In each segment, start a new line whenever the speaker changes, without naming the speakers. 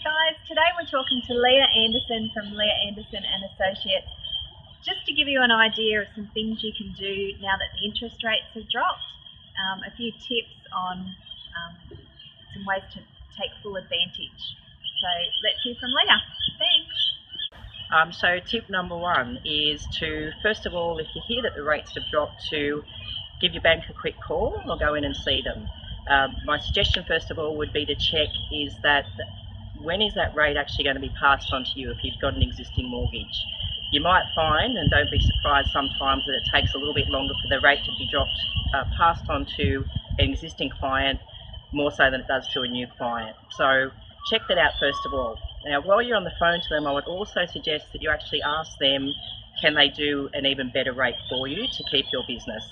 guys, today we're talking to Leah Anderson from Leah Anderson Associates just to give you an idea of some things you can do now that the interest rates have dropped, a few tips on some ways to take full advantage. So let's hear from Leah. Thanks.
So tip number one is to, first of all, if you hear that the rates have dropped, to give your bank a quick call or go in and see them. My suggestion first of all would be to check when is that rate actually going to be passed on to you if you've got an existing mortgage. You might find, and don't be surprised sometimes, that it takes a little bit longer for the rate to be passed on to an existing client more so than it does to a new client. So check that out first of all. Now while you're on the phone to them, I would also suggest that you actually ask them, can they do an even better rate for you to keep your business?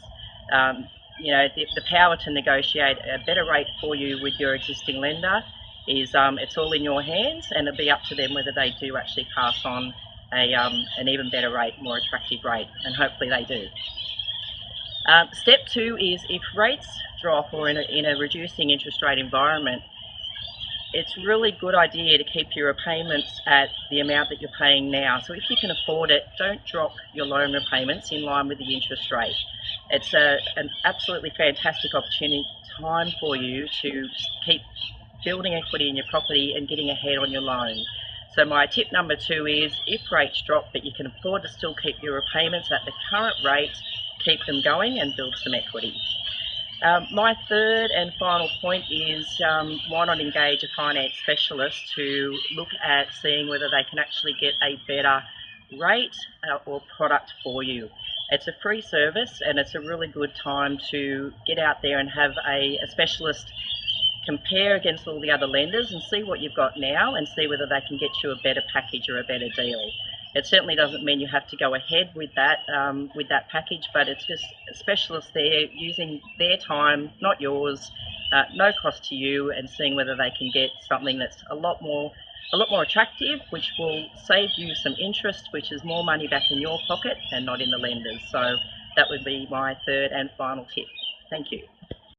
The power to negotiate a better rate for you with your existing lender is it's all in your hands, and it'll be up to them whether they do actually pass on an even better rate, more attractive rate, and hopefully they do. Step two is, if rates drop or in a reducing interest rate environment, it's a really good idea to keep your repayments at the amount that you're paying now. So if you can afford it, don't drop your loan repayments in line with the interest rate. It's an absolutely fantastic time for you to keep building equity in your property and getting ahead on your loan. So my tip number two is, if rates drop but you can afford to still keep your repayments at the current rate, keep them going and build some equity. My third and final point is, why not engage a finance specialist to look at seeing whether they can actually get a better rate or product for you. It's a free service, and it's a really good time to get out there and have a specialist compare against all the other lenders and see what you've got now and see whether they can get you a better package or a better deal. It certainly doesn't mean you have to go ahead with that package, but it's just a specialist there using their time, not yours, no cost to you, and seeing whether they can get something that's a lot more attractive, which will save you some interest, which is more money back in your pocket and not in the lenders. So that would be my third and final tip. Thank you.